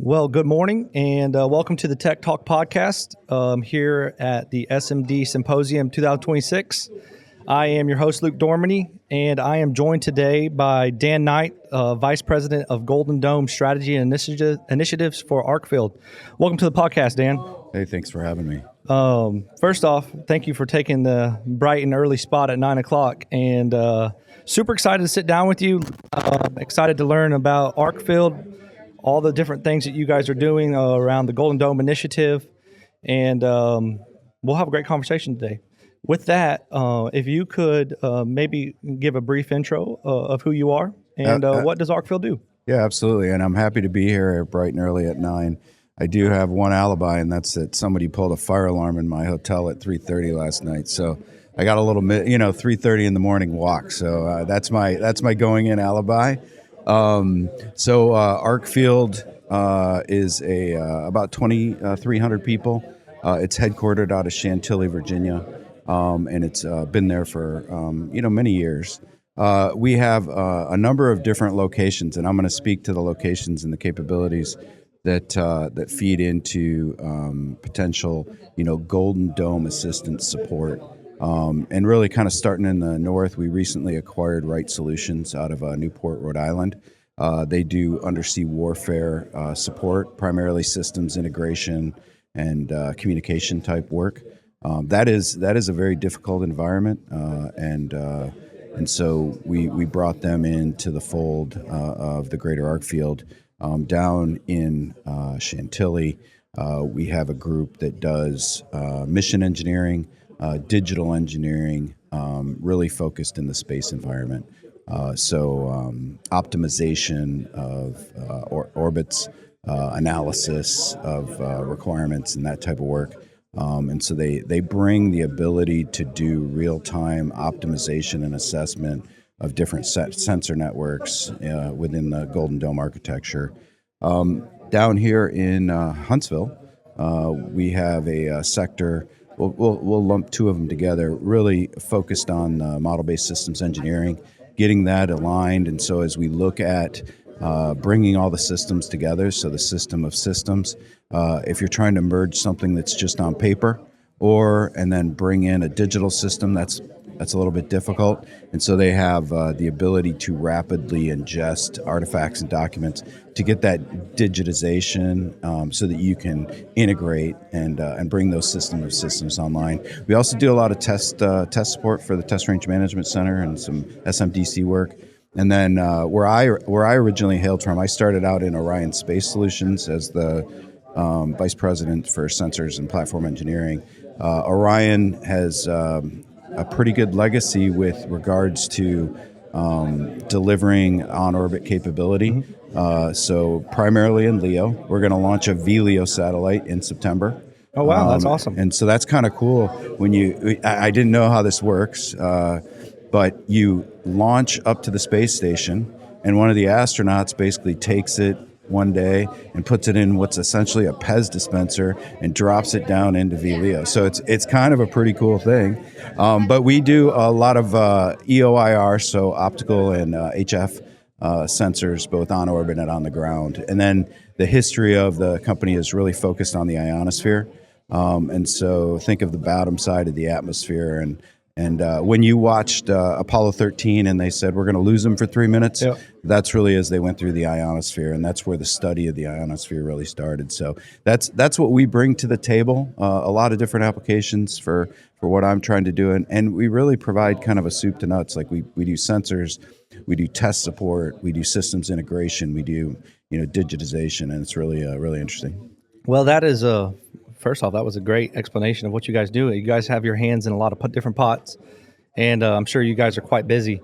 Well, good morning and welcome to the Tec-Talk Podcast here at the SMD Symposium 2026. I am your host, Luke Dormany, and I am joined today by Dan Knight, Vice President of Golden Dome Strategy and Initiatives for Arcfield. Welcome to the podcast, Dan. Hey, thanks for having me. First off, thank you for taking the bright and early spot at 9 o'clock, and super excited to sit down with you. Excited to learn about Arcfield, all the different things that you guys are doing around the Golden Dome initiative, and we'll have a great conversation today. With that, if you could maybe give a brief intro of who you are and what does Arcfield do? Yeah, absolutely, and I'm happy to be here bright and early at 9. I do have one alibi, and that's that somebody pulled a fire alarm in my hotel at 3:30 last night, so I got a little 3:30 in the morning walk, so that's my going in alibi. Arcfield is about 2,300 people. It's headquartered out of Chantilly, Virginia, and it's been there for many years. We have a number of different locations, and I'm going to speak to the locations and the capabilities that feed into potential Golden Dome assistance support. And really kind of starting in the north, we recently acquired Right Solutions out of Newport, Rhode Island. They do undersea warfare support, primarily systems integration and communication type work. That is a very difficult environment, and so we brought them into the fold of the greater Arcfield. Down in Chantilly, we have a group that does mission engineering, digital engineering, really focused in the space environment. Optimization of orbits, analysis of requirements and that type of work. And so they bring the ability to do real-time optimization and assessment of different sensor networks within the Golden Dome architecture. Down here in Huntsville, we have a sector. We'll lump two of them together, really focused on model-based systems engineering, getting that aligned. And so as we look at bringing all the systems together, so the system of systems, if you're trying to merge something that's just on paper and then bring in a digital system, that's a little bit difficult. And so they have the ability to rapidly ingest artifacts and documents to get that digitization so that you can integrate and bring those systems online. We also do a lot of test support for the Test Range Management Center and some SMDC work. And then where I originally hailed from, I started out in Orion Space Solutions as the Vice President for Sensors and Platform Engineering. Orion has a pretty good legacy with regards to delivering on-orbit capability. Mm-hmm. So primarily in LEO. We're going to launch a VLEO satellite in September. Oh, wow, that's awesome. And so that's kind of cool. I didn't know how this works, but you launch up to the space station, and one of the astronauts basically takes it one day and puts it in what's essentially a Pez dispenser and drops it down into VLEO. So it's kind of a pretty cool thing. But we do a lot of EOIR, so optical and HF sensors, both on orbit and on the ground. And then the history of the company is really focused on the ionosphere. And so think of the bottom side of the atmosphere. And when you watched Apollo 13 and they said, we're going to lose them for 3 minutes, yep. That's really as they went through the ionosphere, and that's where the study of the ionosphere really started. So that's what we bring to the table, a lot of different applications for what I'm trying to do. And we really provide kind of a soup to nuts. Like we do sensors, we do test support, we do systems integration, we do digitization, and it's really interesting. Well, that is first off, that was a great explanation of what you guys do. You guys have your hands in a lot of different pots, and I'm sure you guys are quite busy.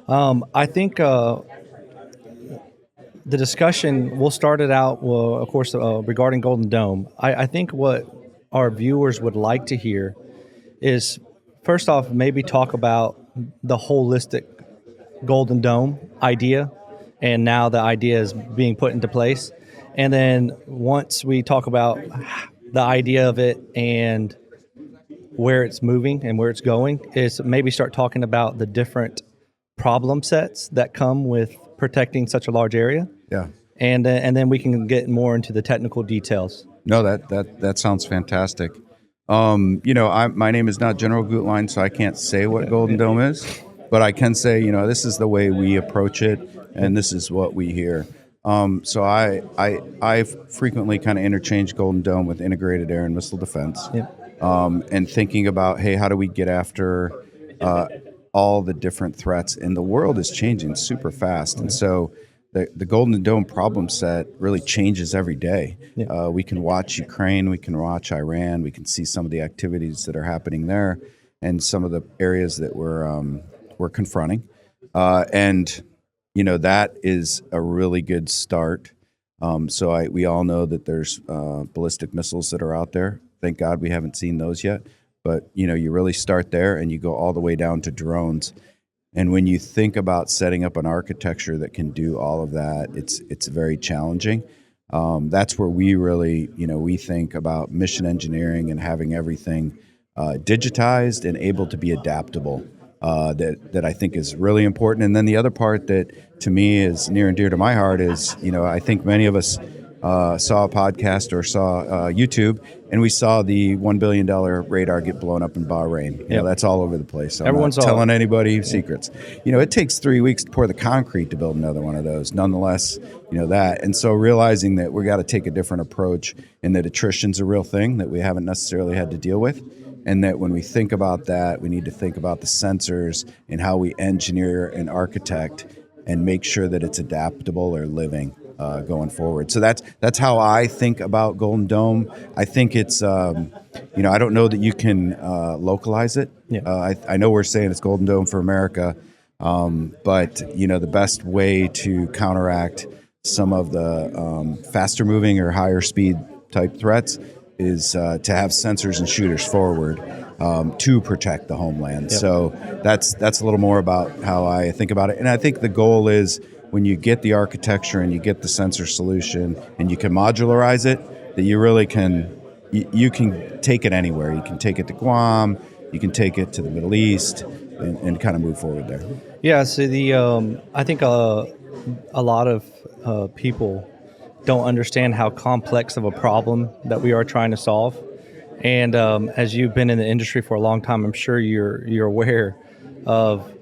I think the discussion, we'll start it out, of course, regarding Golden Dome. I think what our viewers would like to hear is, first off, maybe talk about the holistic Golden Dome idea, and now the idea is being put into place. And then once we talk about the idea of it and where it's moving and where it's going, is maybe start talking about the different problem sets that come with protecting such a large area. Yeah. and then we can get more into the technical details. No, that sounds fantastic. My name is not General Gutlein, so I can't say what Golden Dome is, but I can say, this is the way we approach it, and this is what we hear. So I frequently kind of interchange Golden Dome with integrated air and missile defense, and thinking about, hey, how do we get after all the different threats? And the world is changing super fast, and so the Golden Dome problem set really changes every day. We can watch Ukraine, we can watch Iran, we can see some of the activities that are happening there, and some of the areas that we're confronting, and that is a really good start. We all know that there's ballistic missiles that are out there. Thank God we haven't seen those yet. But, you really start there and you go all the way down to drones. And when you think about setting up an architecture that can do all of that, it's very challenging. That's where we really, we think about mission engineering and having everything digitized and able to be adaptable. That I think is really important. And then the other part that to me is near and dear to my heart is, I think many of us saw a podcast or saw YouTube, and we saw the $1 billion radar get blown up in Bahrain. That's all over the place. So everyone's not telling anybody secrets. It takes 3 weeks to pour the concrete to build another one of those. Nonetheless, that. And so realizing that we got to take a different approach, and that attrition's a real thing that we haven't necessarily had to deal with. And that when we think about that, we need to think about the sensors and how we engineer and architect and make sure that it's adaptable or living going forward. So that's how I think about Golden Dome. I think it's, I don't know that you can localize it. I know we're saying it's Golden Dome for America, but the best way to counteract some of the faster moving or higher speed type threats is to have sensors and shooters forward to protect the homeland. So that's a little more about how I think about it. And I think the goal is when you get the architecture and you get the sensor solution and you can modularize it, that you really can, you can take it anywhere. You can take it to Guam, you can take it to the Middle East and kind of move forward there. Yeah, so I think a lot of people don't understand how complex of a problem that we are trying to solve. And as you've been in the industry for a long time, I'm sure you're aware of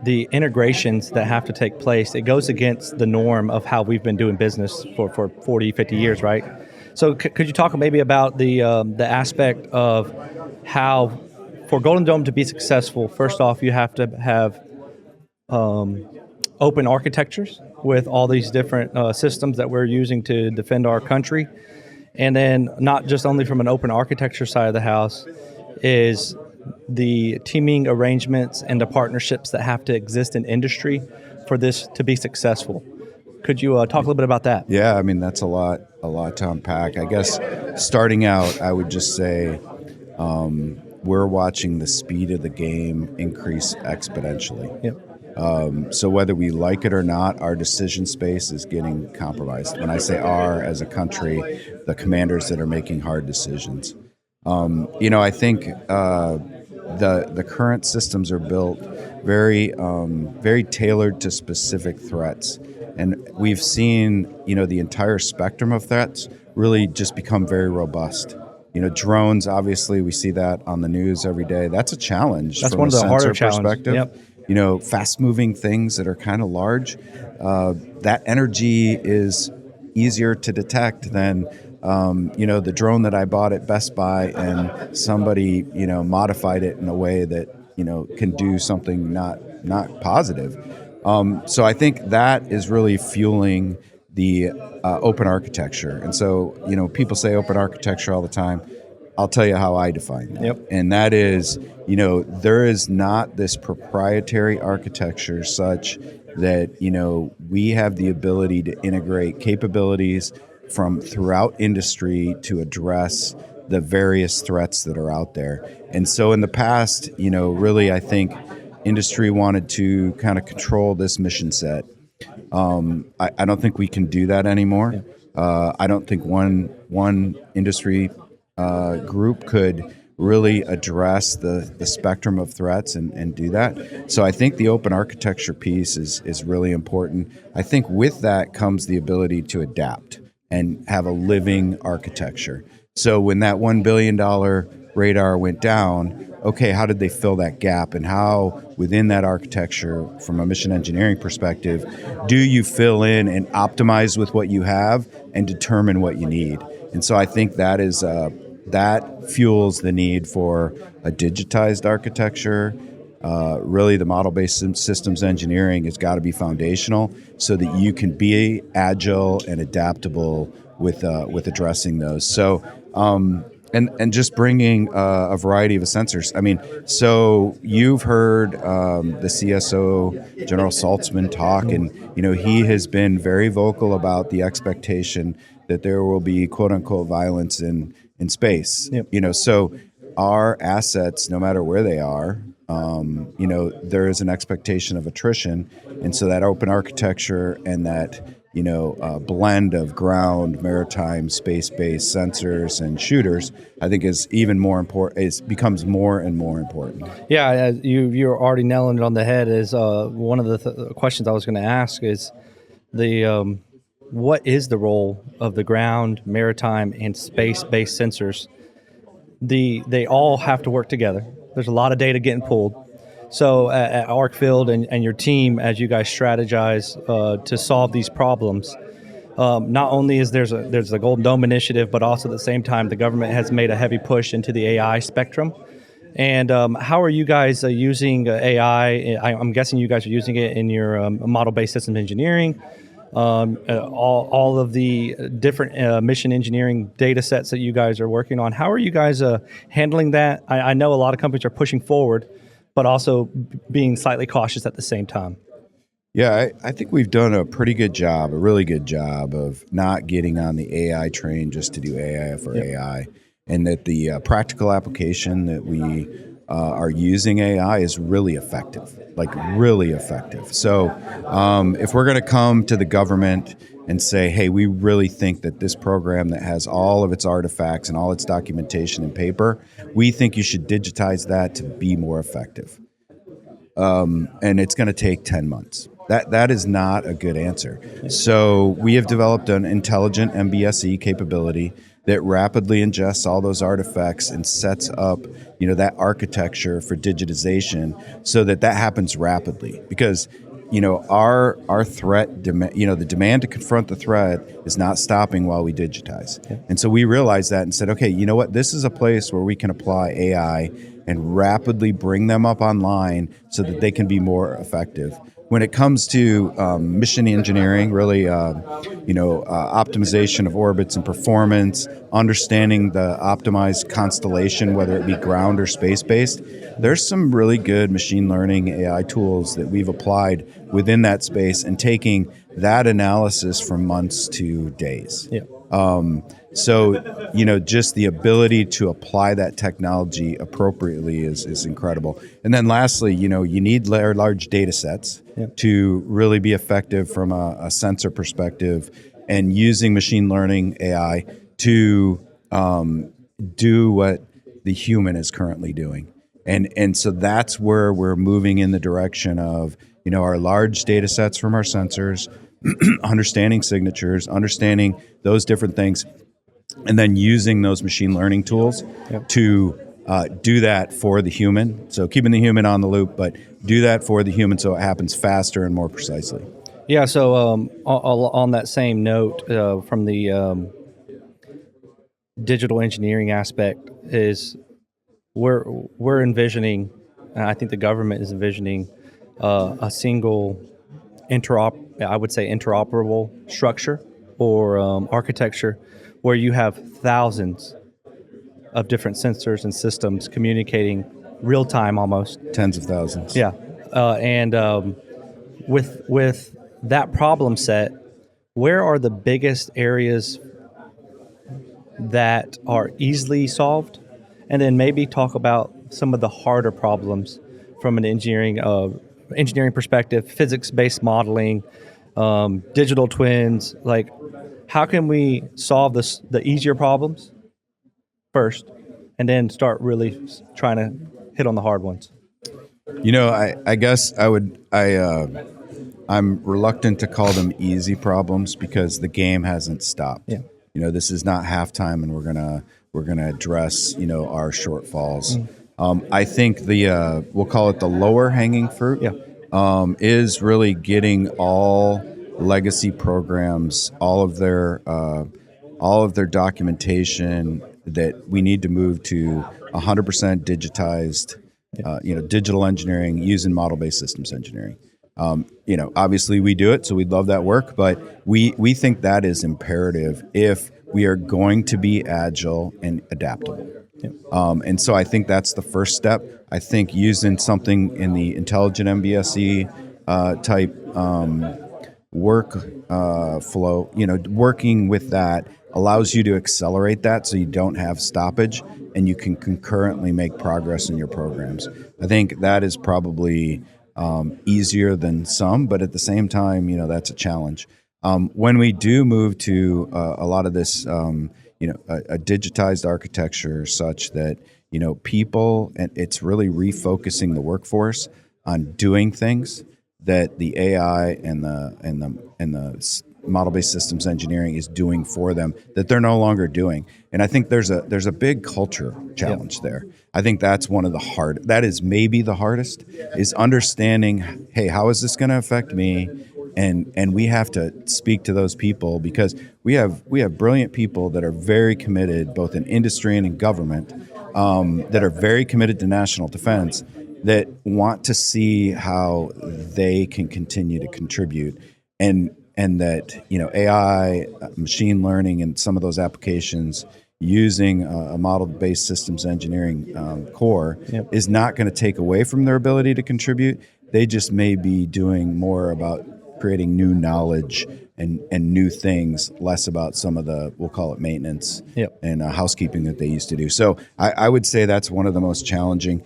the integrations that have to take place. It goes against the norm of how we've been doing business for 40, 50 years, right? So could you talk maybe about the aspect of how, for Golden Dome to be successful, first off, you have to have open architectures with all these different systems that we're using to defend our country. And then not just only from an open architecture side of the house is the teaming arrangements and the partnerships that have to exist in industry for this to be successful. Could you talk a little bit about that? Yeah, I mean, that's a lot to unpack. I guess starting out, I would just say we're watching the speed of the game increase exponentially. Yep. So whether we like it or not, our decision space is getting compromised. When I say our, as a country, the commanders that are making hard decisions. I think the current systems are built very tailored to specific threats. And we've seen, the entire spectrum of threats really just become very robust. Drones, obviously, we see that on the news every day. That's a challenge. That's from one of the harder perspective. Yep. Fast-moving things that are kind of large, that energy is easier to detect than, the drone that I bought at Best Buy and somebody, modified it in a way that, can do something not positive. So I think that is really fueling the open architecture. And so, people say open architecture all the time. I'll tell you how I define that. Yep. And that is, there is not this proprietary architecture such that, we have the ability to integrate capabilities from throughout industry to address the various threats that are out there. And so in the past, really, I think industry wanted to kind of control this mission set. I don't think we can do that anymore. I don't think one industry group could really address the spectrum of threats and do that. So I think the open architecture piece is really important. I think with that comes the ability to adapt and have a living architecture. So when that $1 billion radar went down, okay, how did they fill that gap, and how within that architecture, from a mission engineering perspective, do you fill in and optimize with what you have and determine what you need? And so I think that is that fuels the need for a digitized architecture. Really, the model-based systems engineering has got to be foundational so that you can be agile and adaptable with addressing those. So, and just bringing a variety of sensors. I mean, so you've heard the CSO, General Saltzman, talk, and he has been very vocal about the expectation that there will be quote unquote violence in space. Yep. So our assets, no matter where they are, there is an expectation of attrition, and so that open architecture and that blend of ground, maritime, space-based sensors and shooters, I think is even more important. It becomes more and more important. Yeah, you're already nailing it on the head. Is one of the questions I was going to ask is the what is the role of the ground, maritime, and space-based sensors? They all have to work together. There's a lot of data getting pulled. So at Arcfield and your team, as you guys strategize to solve these problems, not only is there's the Golden Dome initiative, but also at the same time, the government has made a heavy push into the AI spectrum. And how are you guys using AI? I'm guessing you guys are using it in your model-based systems engineering. All of the different mission engineering data sets that you guys are working on. How are you guys handling that? I know a lot of companies are pushing forward, but also being slightly cautious at the same time. Yeah, I think we've done a pretty good job, a really good job of not getting on the AI train just to do AI for AI, and that the practical application that we are using AI is really effective, like really effective. So if we're going to come to the government and say, hey, we really think that this program that has all of its artifacts and all its documentation and paper, we think you should digitize that to be more effective. And it's going to take 10 months. That is not a good answer. So we have developed an intelligent MBSE capability that rapidly ingests all those artifacts and sets up, that architecture for digitization so that happens rapidly. Because, our threat, the demand to confront the threat is not stopping while we digitize. Okay. And so we realized that and said, okay, you know what? This is a place where we can apply AI and rapidly bring them up online so that they can be more effective. When it comes to mission engineering, really, optimization of orbits and performance, understanding the optimized constellation, whether it be ground or space-based, there's some really good machine learning AI tools that we've applied within that space and taking that analysis from months to days. Yeah. So, just the ability to apply that technology appropriately is incredible. And then lastly, you need large data sets to really be effective from a sensor perspective, and using machine learning AI to do what the human is currently doing. And so that's where we're moving in the direction of, our large data sets from our sensors, understanding signatures, understanding those different things, and then using those machine learning tools to do that for the human. So keeping the human on the loop, but do that for the human so it happens faster and more precisely. Yeah, so on that same note, from the digital engineering aspect, is we're envisioning, and I think the government is envisioning a single interoperable structure or architecture where you have thousands of different sensors and systems communicating real time, almost Tens of thousands. Yeah, and with that problem set, where are the biggest areas that are easily solved? And then maybe talk about some of the harder problems from an engineering perspective, physics-based modeling, digital twins. Like, how can we solve the easier problems first, and then start really trying to hit on the hard ones? I guess I'm reluctant to call them easy problems because the game hasn't stopped. Yeah. This is not halftime, and we're gonna address our shortfalls. I think we'll call it the lower hanging fruit. Yeah. Is really getting all legacy programs, all of their documentation that we need to move to 100% digitized. Digital engineering using model-based systems engineering. Obviously we do it, so we'd love that work, but we think that is imperative if we are going to be agile and adaptable. And so I think that's the first step. I think using something in the intelligent MBSE type work flow, working with that allows you to accelerate that so you don't have stoppage and you can concurrently make progress in your programs. I think that is probably easier than some, but at the same time, that's a challenge. When we do move to a lot of this, a digitized architecture such that, people, and it's really refocusing the workforce on doing things that the AI and the model-based systems engineering is doing for them that they're no longer doing. And I think there's a big culture challenge there. I think that's that is maybe the hardest, is understanding, hey, how is this going to affect me? And we have to speak to those people because we have brilliant people that are very committed, both in industry and in government, that are very committed to national defense, that want to see how they can continue to contribute, and that AI, machine learning, and some of those applications using a model-based systems engineering core is not going to take away from their ability to contribute. They just may be doing more about creating new knowledge and new things, less about some of the, we'll call it maintenance and housekeeping that they used to do. So I would say that's one of the most challenging.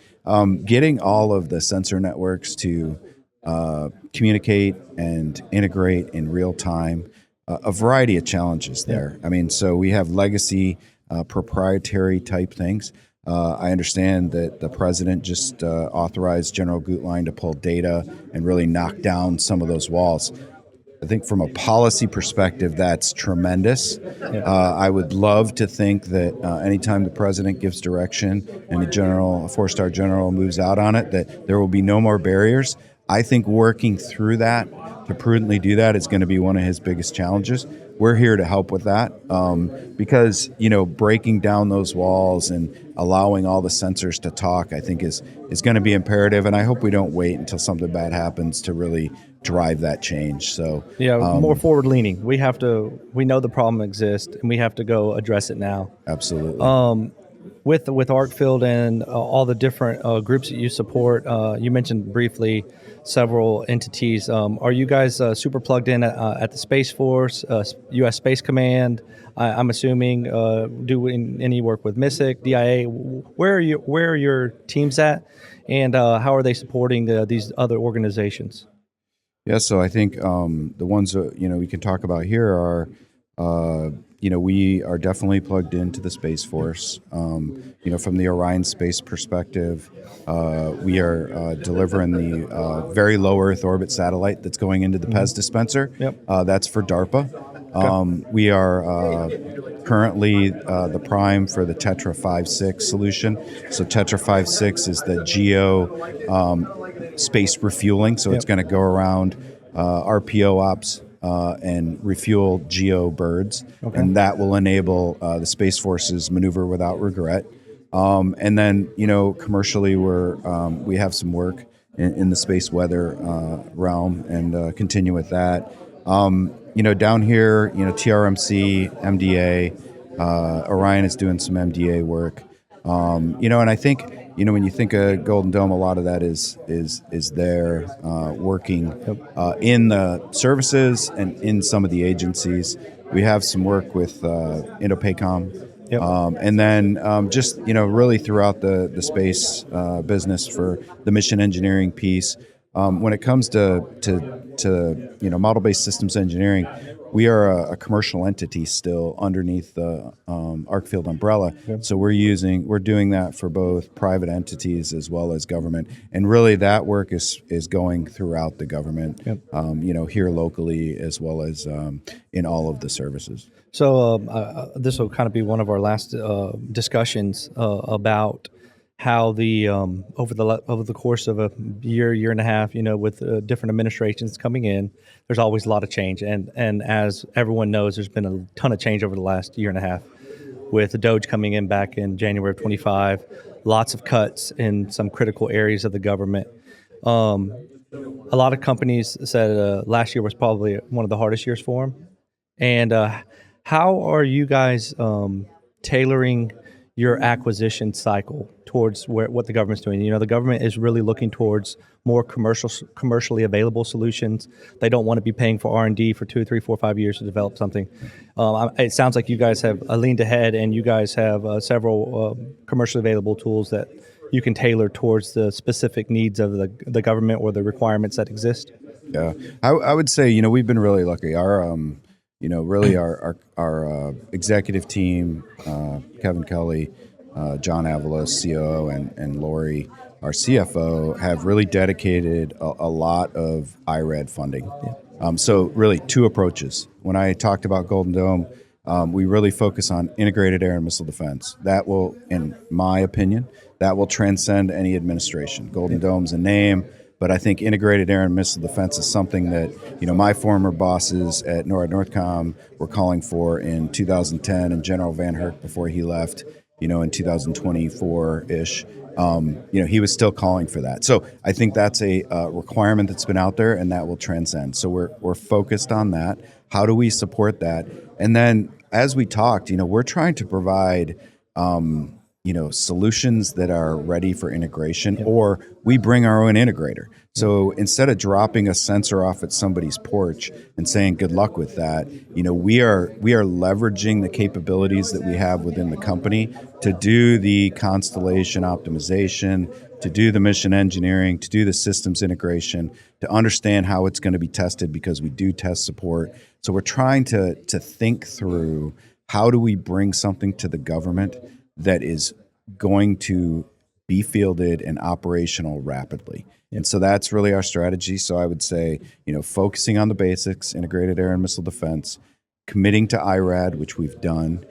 Getting all of the sensor networks to communicate and integrate in real time, a variety of challenges there. I mean, so we have legacy proprietary type things. I understand that the president just authorized General Gutlein to pull data and really knock down some of those walls. I think from a policy perspective, that's tremendous. I would love to think that anytime the president gives direction and a four-star general moves out on it, that there will be no more barriers. I think working through that to prudently do that is going to be one of his biggest challenges. We're here to help with that because, breaking down those walls and allowing all the sensors to talk, I think is going to be imperative. And I hope we don't wait until something bad happens to really drive that change. So more forward leaning. We know the problem exists and we have to go address it now. Absolutely. With Arcfield and all the different groups that you support, you mentioned briefly several entities. Are you guys super plugged in at the Space Force, U.S. Space Command? I'm assuming doing any work with MISIC, DIA. Where are your teams at, and how are they supporting these other organizations? Yeah, so I think the ones that we can talk about here are. We are definitely plugged into the Space Force. From the Orion space perspective, we are delivering the very low Earth orbit satellite that's going into the PEZ dispenser. That's for DARPA. We are currently the prime for the Tetra 5.6 solution. So Tetra 5.6 is the GEO space refueling. So it's going to go around RPO ops and refuel GEO birds, and that will enable the Space Force's maneuver without regret. And then, commercially, we have some work in the space weather realm, and continue with that. Down here, TRMC, MDA, Orion is doing some MDA work. And I think, when you think of Golden Dome, a lot of that is there working in the services and in some of the agencies. We have some work with Indo-PACOM, and then just really throughout the space business for the mission engineering piece. When it comes to model-based systems engineering, we are a commercial entity still underneath the Arcfield umbrella. Yep. So we're doing that for both private entities as well as government, and really that work is going throughout the government. Yep. Here locally as well as in all of the services. So this will kind of be one of our last discussions about how the over the course of a year and a half, with different administrations coming in, there's always a lot of change, and as everyone knows, there's been a ton of change over the last year and a half, with the Doge coming in back in January of 25, lots of cuts in some critical areas of the government. A lot of companies said last year was probably one of the hardest years for them. And how are you guys tailoring your acquisition cycle towards what the government's doing? The government is really looking towards more commercially available solutions. They don't want to be paying for R&D for 2, 3, 4, 5 years to develop something. It sounds like you guys have leaned ahead, and you guys have several commercially available tools that you can tailor towards the specific needs of the government or the requirements that exist. Yeah, I would say we've been really lucky. Our our executive team, Kevin Kelly, John Avalos, COO, and Lori, our CFO, have really dedicated a lot of IRAD funding. Yeah. So really two approaches. When I talked about Golden Dome, we really focus on integrated air and missile defense. That will, in my opinion, transcend any administration. Golden Dome's a name, but I think integrated air and missile defense is something that my former bosses at NORAD Northcom were calling for in 2010, and General Van Herk, before he left, in 2024-ish, he was still calling for that. So I think that's a requirement that's been out there, and that will transcend. So we're focused on that. How do we support that? And then, as we talked, we're trying to provide solutions that are ready for integration, or we bring our own integrator. So instead of dropping a sensor off at somebody's porch and saying good luck with that, we are leveraging the capabilities that we have within the company to do the constellation optimization, to do the mission engineering, to do the systems integration, to understand how it's going to be tested, because we do test support. So we're trying to think through, how do we bring something to the government that is going to be fielded and operational rapidly. And so that's really our strategy. So I would say, focusing on the basics, integrated air and missile defense, committing to IRAD, which we've done,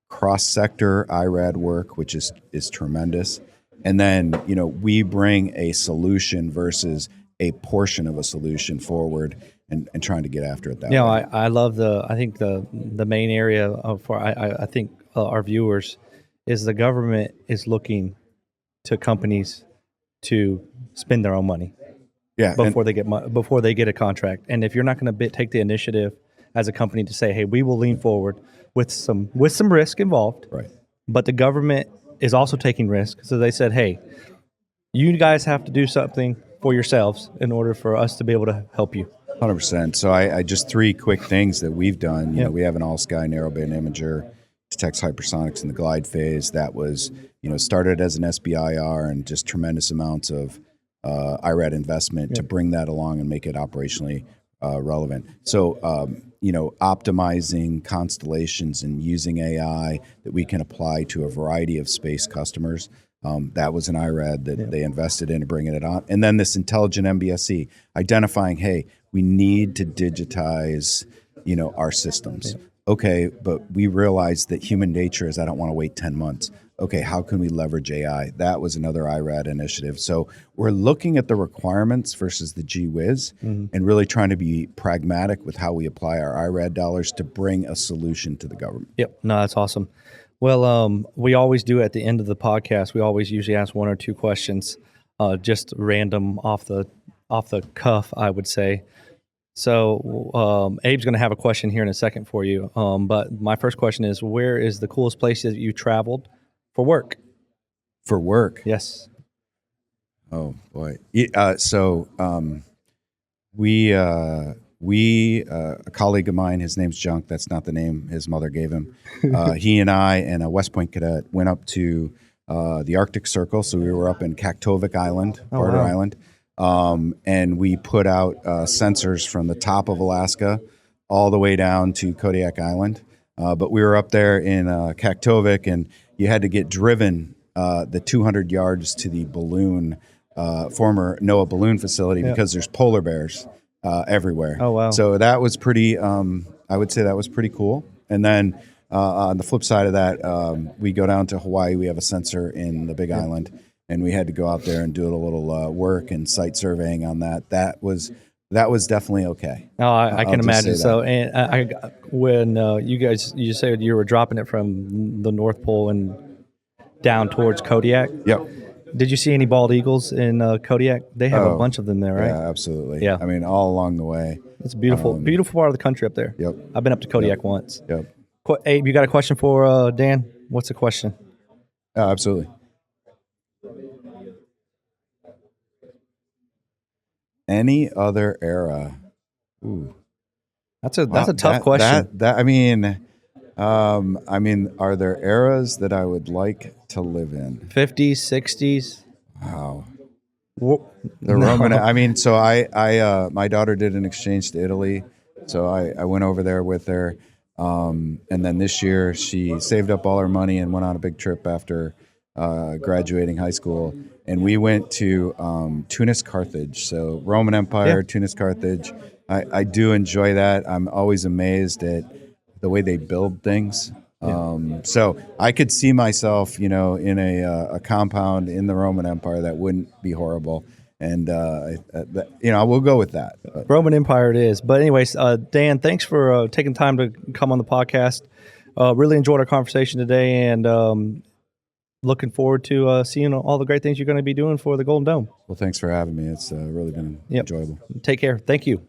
cross-sector IRAD work, which is tremendous. And then, we bring a solution versus a portion of a solution forward, and trying to get after it that way. I love I think the main area I think our viewers is the government is looking to companies to spend their own money, before they get a contract. And if you're not going to take the initiative as a company to say, hey, we will lean forward with some risk involved, right? But the government is also taking risk, so they said, hey, you guys have to do something for yourselves in order for us to be able to help you. 100%. So I just 3 quick things that we've done. We have an all-sky narrowband imager, detects hypersonics in the glide phase. That was, started as an SBIR, and just tremendous amounts of IRAD investment to bring that along and make it operationally relevant. So, optimizing constellations and using AI that we can apply to a variety of space customers. That was an IRAD that they invested in, bringing it on. And then this intelligent MBSE, identifying, hey, we need to digitize, our systems. Yeah. Okay, but we realize that human nature is, I don't want to wait 10 months. Okay, how can we leverage AI? That was another IRAD initiative. So we're looking at the requirements versus the gee whiz, and really trying to be pragmatic with how we apply our IRAD dollars to bring a solution to the government. Yep, no, that's awesome. Well, we always do at the end of the podcast, we always usually ask 1 or 2 questions, just random off the cuff, I would say. So Abe's going to have a question here in a second for you. But my first question is, where is the coolest place that you traveled for work? For work? Yes. Oh, boy. We a colleague of mine, his name's Junk. That's not the name his mother gave him. He and I and a West Point cadet went up to the Arctic Circle. So we were up in Kaktovik Island, Barter Island. And we put out sensors from the top of Alaska all the way down to Kodiak Island. But we were up there in Kaktovik, and you had to get driven the 200 yards to the balloon, former NOAA balloon facility, because there's polar bears everywhere. Oh, wow. So that was pretty, I would say that was pretty cool. And then on the flip side of that, we go down to Hawaii. We have a sensor in the Big Island, and we had to go out there and do a little work and site surveying on that. That was definitely okay. Oh, I can imagine. So, that. and when you said you were dropping it from the North Pole and down towards Kodiak. Yep. Did you see any bald eagles in Kodiak? They have a bunch of them there, right? Yeah, absolutely. Yeah. I mean, all along the way. It's beautiful, beautiful part of the country up there. Yep. I've been up to Kodiak once. Yep. Abe, you got a question for Dan? What's the question? Oh, absolutely. Any other era? Ooh. That's a tough question. I mean, are there eras that I would like to live in? 50s, 60s. Wow. The Roman. I mean, so I my daughter did an exchange to Italy, so I went over there with her, and then this year she saved up all her money and went on a big trip after graduating high school, and we went to Tunis, Carthage. So Roman Empire, Tunis, Carthage. I do enjoy that. I'm always amazed at the way they build things. So I could see myself, in a compound in the Roman Empire that wouldn't be horrible. And, we'll go with that. Roman Empire it is. But anyways, Dan, thanks for taking time to come on the podcast. Really enjoyed our conversation today, and looking forward to seeing all the great things you're going to be doing for the Golden Dome. Well, thanks for having me. It's really been enjoyable. Take care. Thank you.